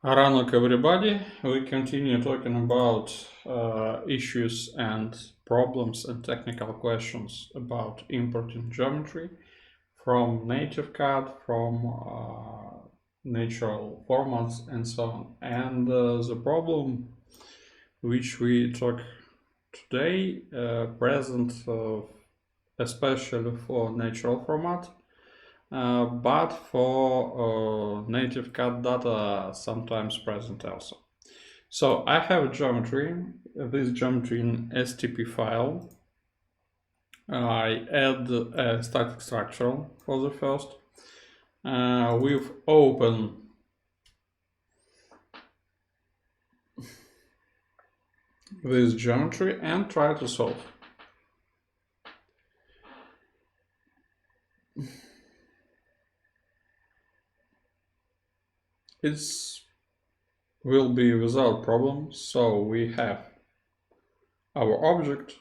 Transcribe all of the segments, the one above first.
Aranok everybody, we continue talking about issues and problems and technical questions about importing geometry from native CAD, from natural formats and so on. And the problem which we talk today present especially for natural format, but for native CAD data sometimes present also. So I have a geometry, this geometry in STP file. I add a static structural for the first. We've opened this geometry and try to solve. It will be without problem. So we have our object,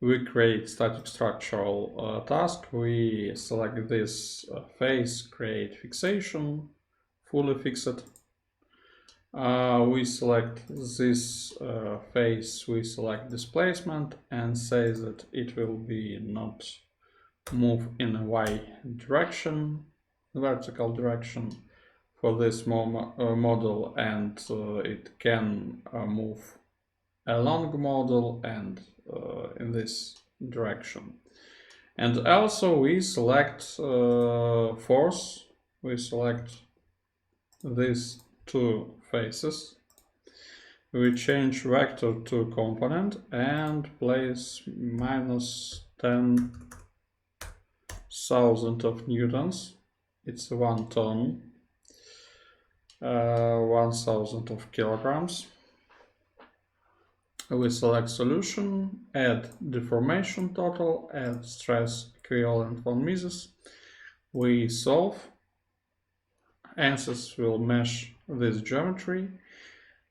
we create static structural task, we select this face, create fixation, fully fix it. We select this face, we select displacement and say that it will be not move in a Y direction, vertical direction for this model, and it can move along model and in this direction. And also we select force, we select these two faces, we change vector to component and place minus 10,000 of newtons, it's 1 ton, 1000 of kilograms. We select solution, add deformation total, add stress equivalent von Mises. We solve. Ansys will mesh this geometry.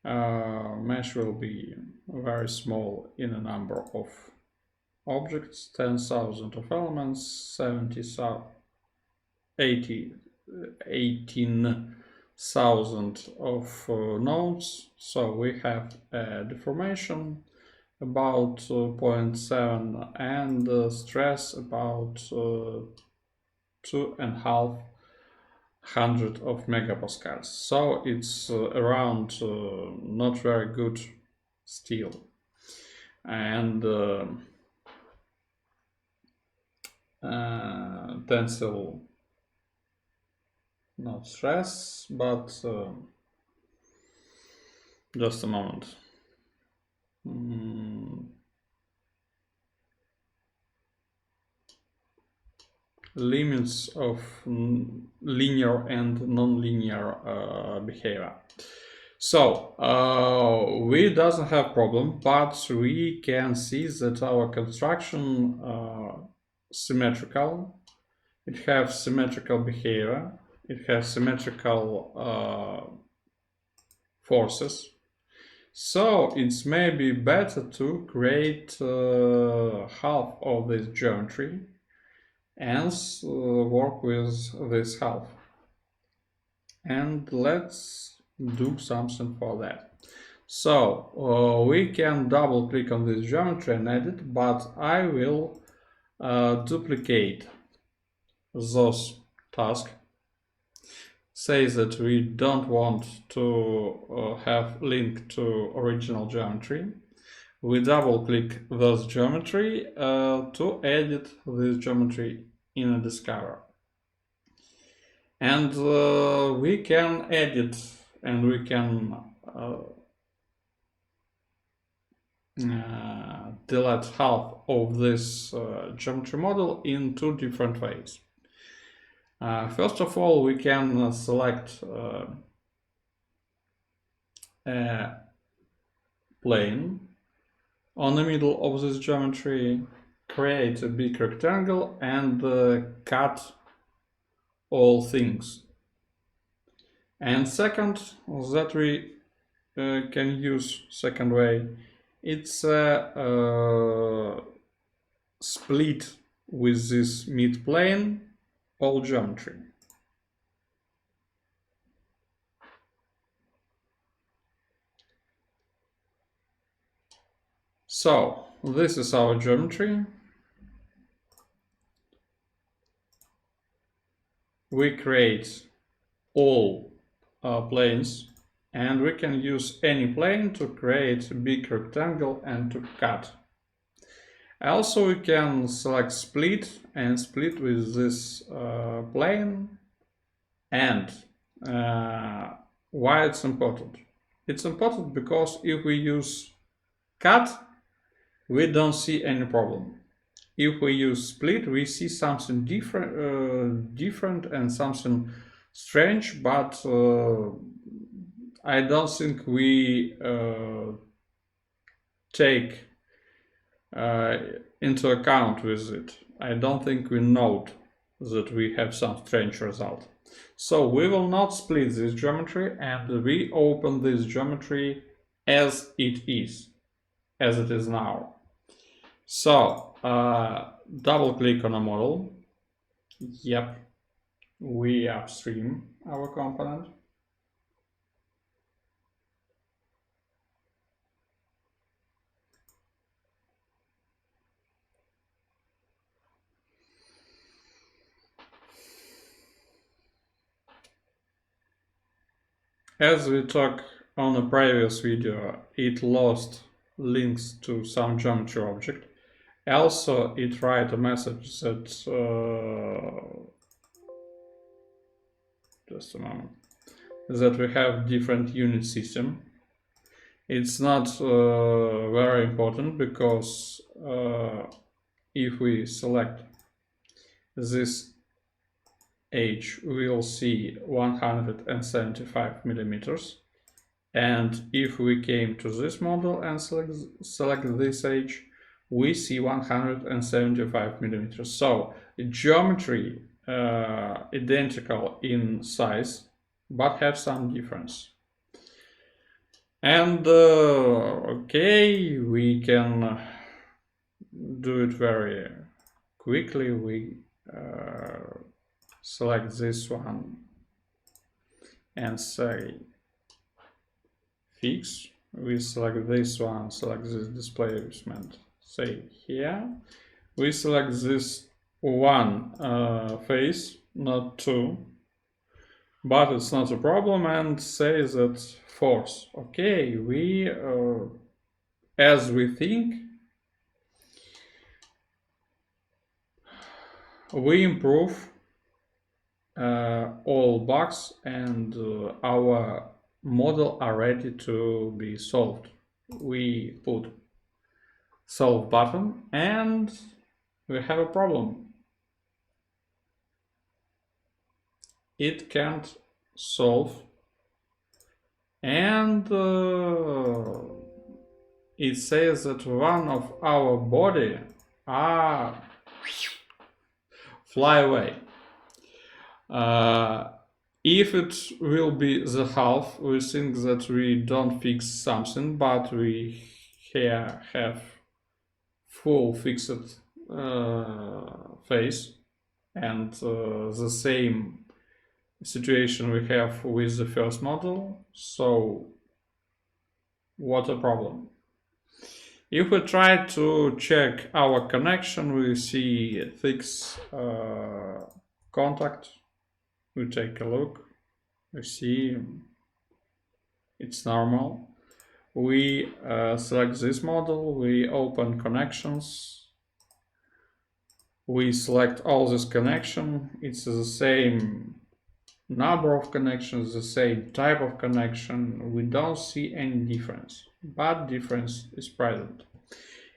Mesh will be very small in a number of objects, 10,000 of elements, 18,000 of nodes. So we have a deformation about 0.7 and stress about 2,500 of megapascals. So it's around not very good steel. And tensile, not stress, but just a moment. Limits of linear and non-linear behavior. So we doesn't have problem, but we can see that our construction symmetrical. It has symmetrical behavior. It has symmetrical forces. So it's maybe better to create half of this geometry and work with this half. And let's do something for that. So we can double click on this geometry and edit, but I will duplicate those tasks. Say that we don't want to have link to original geometry. We double click this geometry to edit this geometry in a Discover. And we can edit and we can delete half of this geometry model in two different ways. First of all, we can select a plane on the middle of this geometry, create a big rectangle and cut all things. And second, that we can use second way, it's a split with this mid plane all geometry. So this is our geometry. We create all planes, and we can use any plane to create a big rectangle and to cut. Also, we can select split and split with this plane. And why it's important? It's important because if we use cut, we don't see any problem. If we use split, we see something different and something strange, but I don't think we take into account with it. I don't think we note that we have some strange result. So we will not split this geometry, and we open this geometry as it is now. So double click on a model. Yep, we upstream our component. As we talked on a previous video, it lost links to some geometry object. Also, it write a message that just a moment, that we have different unit system. It's not very important because if we select this H, we will see 175 millimeters. And if we came to this model and select this H, we see 175 millimeters. So geometry identical in size, but have some difference. And okay, we can do it very quickly. We select this one and say fix. We select this one, select this displacement, say here. We select this one face, not two, but it's not a problem, and say that force. Okay, we as we think, we improve all bugs, and our model are ready to be solved. We put solve button and we have a problem. It can't solve, and it says that one of our body fly away. If it will be the half, we think that we don't fix something, but we here have full fixed face, and the same situation we have with the first model. So what a problem. If we try to check our connection, we see fix contact. We take a look, we see it's normal. We select this model, we open connections, we select all this connection. It's the same number of connections, the same type of connection. We don't see any difference, but difference is present.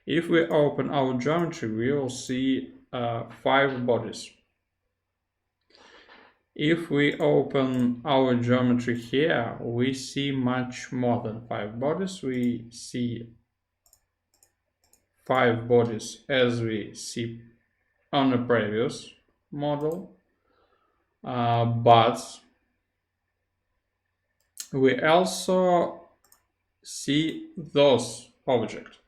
If we open our geometry, we will see 5 bodies. If we open our geometry here, we see much more than 5 bodies. We see 5 bodies as we see on the previous model, but we also see those objects.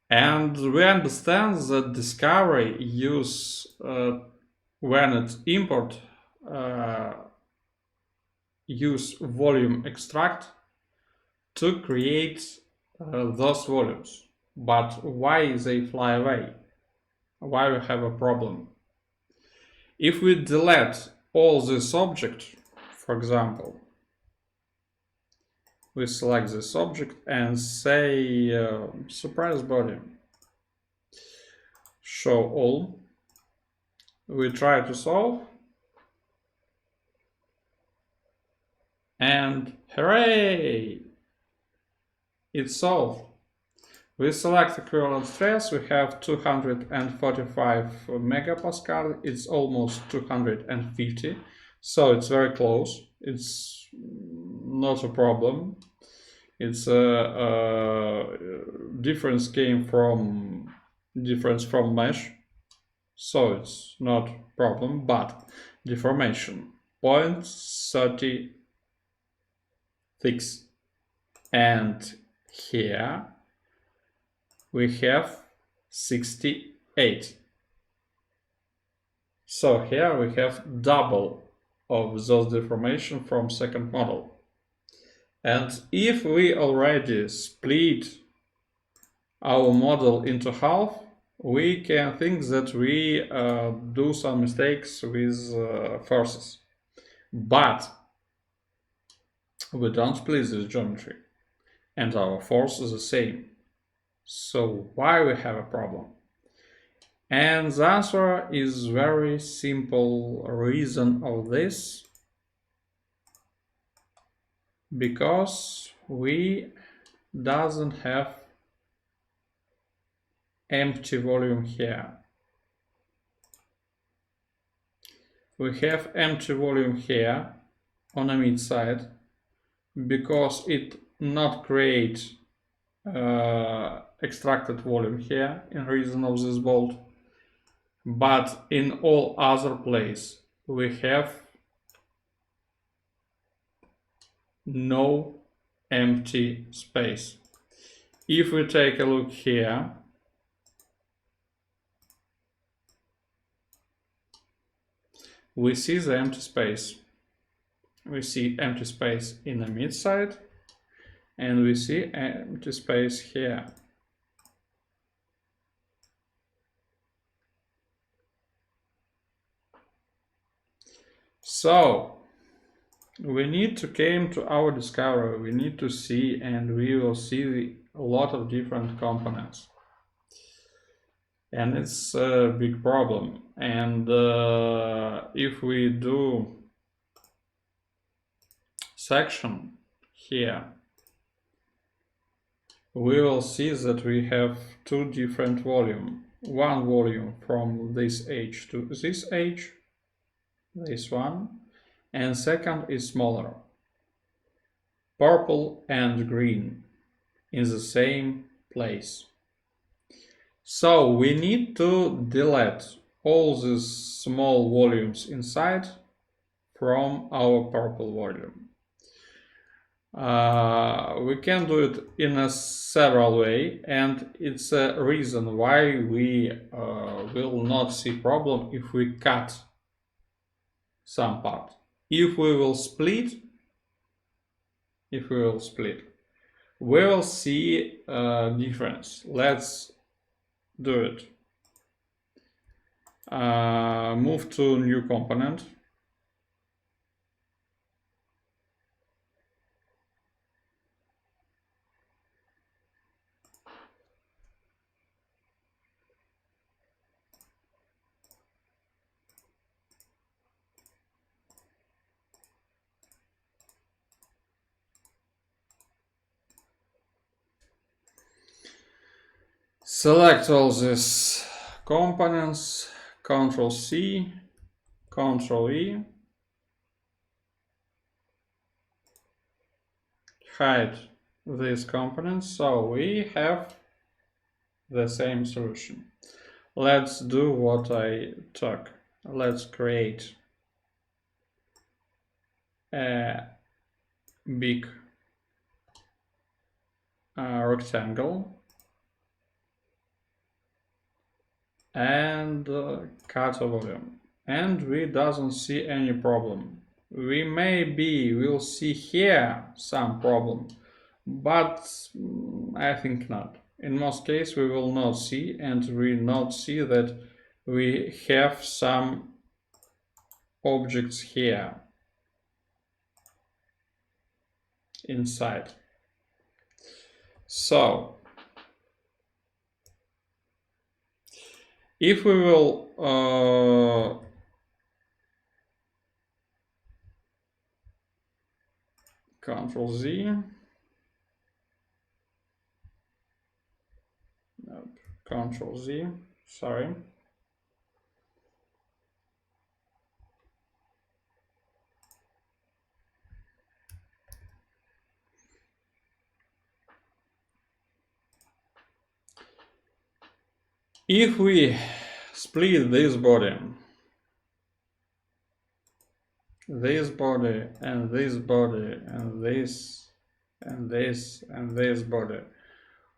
And we understand that Discovery use when it import use volume extract to create those volumes. But why they fly away? Why we have a problem? If we delete all this object, for example, we select this object and say suppress body, show all. We try to solve, and hooray! It's solved. We select equivalent stress, we have 245 megapascal, it's almost 250, so it's very close. It's not a problem. It's a difference came from difference from mesh, so it's not a problem, but deformation 0.36, and here we have 68. So here we have double of those deformation from second model. And if we already split our model into half, we can think that we do some mistakes with forces. But we don't split this geometry, and our force is the same. So why we have a problem? And the answer is very simple reason of this. Because we doesn't have empty volume here. We have empty volume here on the mid side because it not create extracted volume here in reason of this bolt, but in all other place we have no empty space. If we take a look here, we see the empty space. We see empty space in the mid side, and we see empty space here. So we need to come to our discovery, we need to see, and we will see a lot of different components. And it's a big problem. And if we do section here, we will see that we have two different volumes. One volume from this edge to this edge, this one, and second is smaller, purple and green in the same place. So we need to delete all these small volumes inside from our purple volume. We can do it in a several way, and it's a reason why we will not see problem if we cut some part. If we will split, we will see a difference. Let's do it. Move to new component. Select all these components, Ctrl C, Ctrl E, hide these components, so we have the same solution. Let's do what I took. Let's create a big rectangle and cut a volume, and we doesn't see any problem. We maybe will see here some problem, but I think not. In most cases, we will not see, and we not see that we have some objects here inside. So if we will Control Z, nope, Control Z, sorry. If we split this body, and this body, and this body, and this, and this, and this body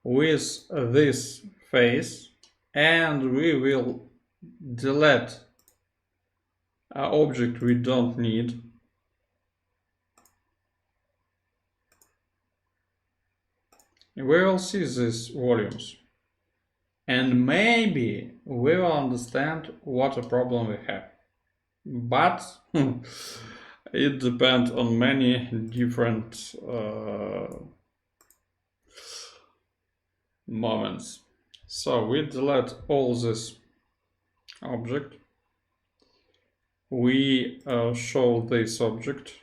with this face, and we will delete an object we don't need, we will see these volumes. And maybe we will understand what a problem we have. But it depends on many different moments. So we delete all this object. We show this object.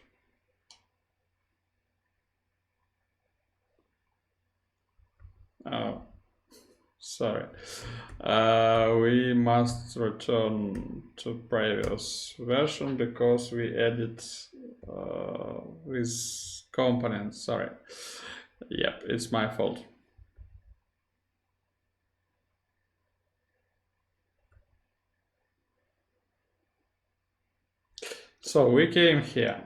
Sorry. We must return to previous version because we edit with components. Sorry. Yep, it's my fault. So we came here,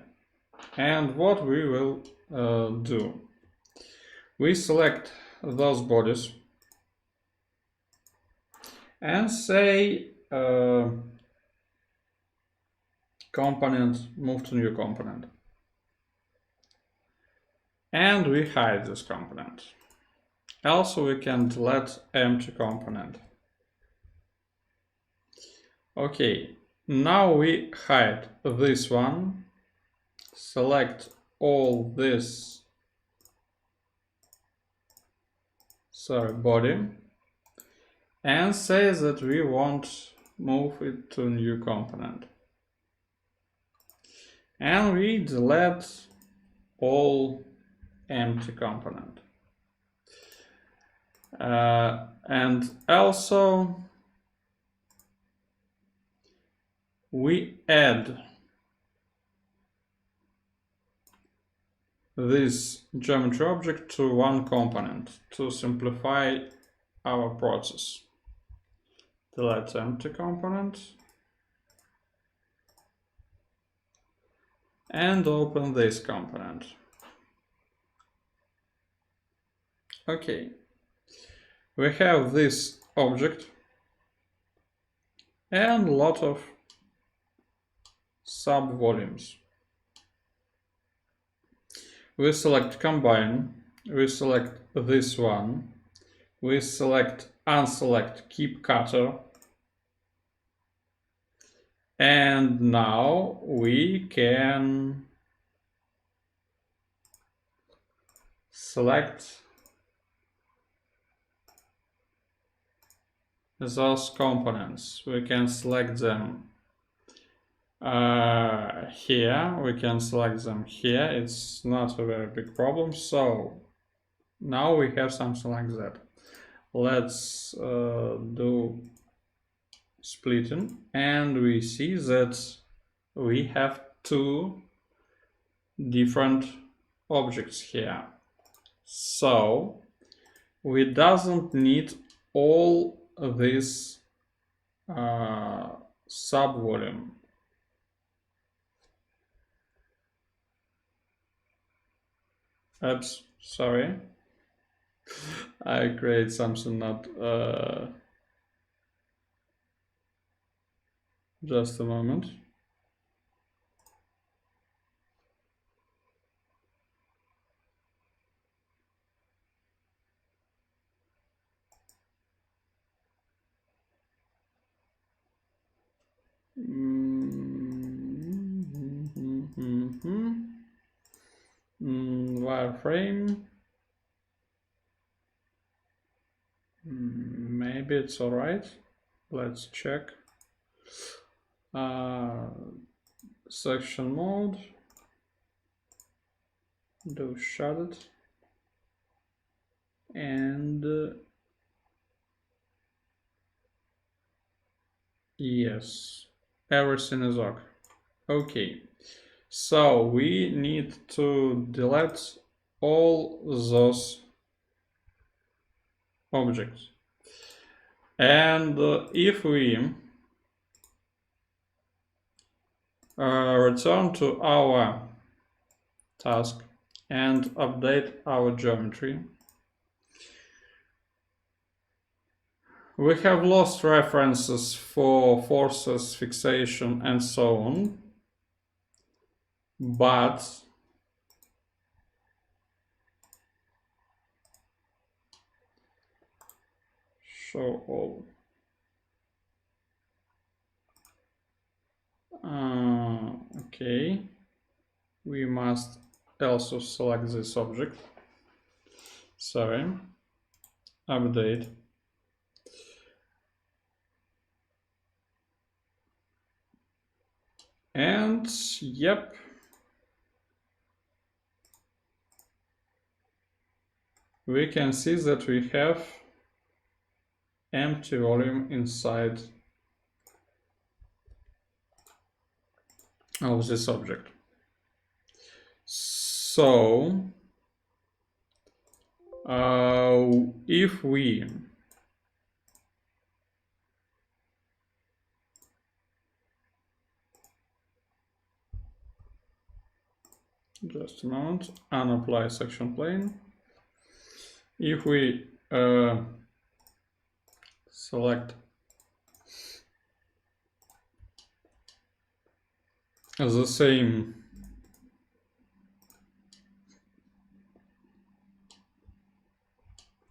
and what we will do, we select those bodies and say component, move to new component, and we hide this component. Also, we can delete empty component. Okay, now we hide this one, select all this, body, and say that we want move it to new component. And we delete all empty component. And also we add this geometry object to one component to simplify our process. Delete empty component and open this component. Okay, we have this object and a lot of sub-volumes. We select combine, we select this one, we select unselect keep cutter, and now we can select those components. We can select them here, we can select them here. It's not a very big problem. So now we have something like that. Let's do splitting, and we see that we have two different objects here. So we doesn't need all this sub-volume. Oops, sorry. I create something not just a moment. Wireframe. Maybe it's alright. Let's check. Section mode. Do shaded. And yes, everything is okay. Okay, so we need to delete all those objects. And if we return to our task and update our geometry, we have lost references for forces, fixation, and so on, but show all. Okay, we must also select this object. Sorry, update. And yep, we can see that we have empty volume inside of this object. So if we just a moment, unapply section plane, if we select the same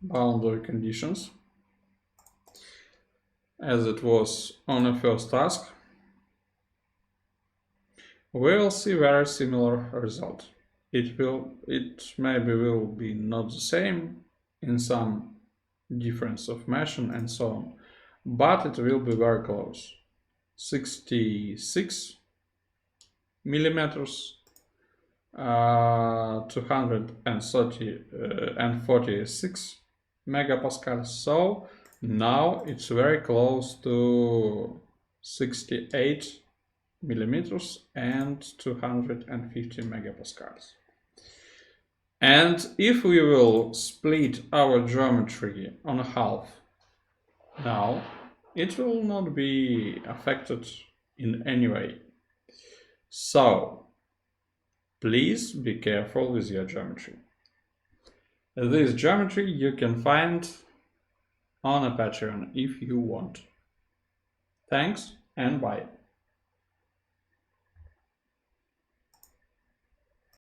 boundary conditions as it was on the first task, we'll see very similar result. It maybe will be not the same in some difference of meshing and so on, but it will be very close. 66 millimeters, 230 and 46 megapascals. So now it's very close to 68 millimeters and 250 megapascals. And if we will split our geometry on half now, it will not be affected in any way. So please be careful with your geometry. This geometry you can find on a Patreon if you want. Thanks and bye.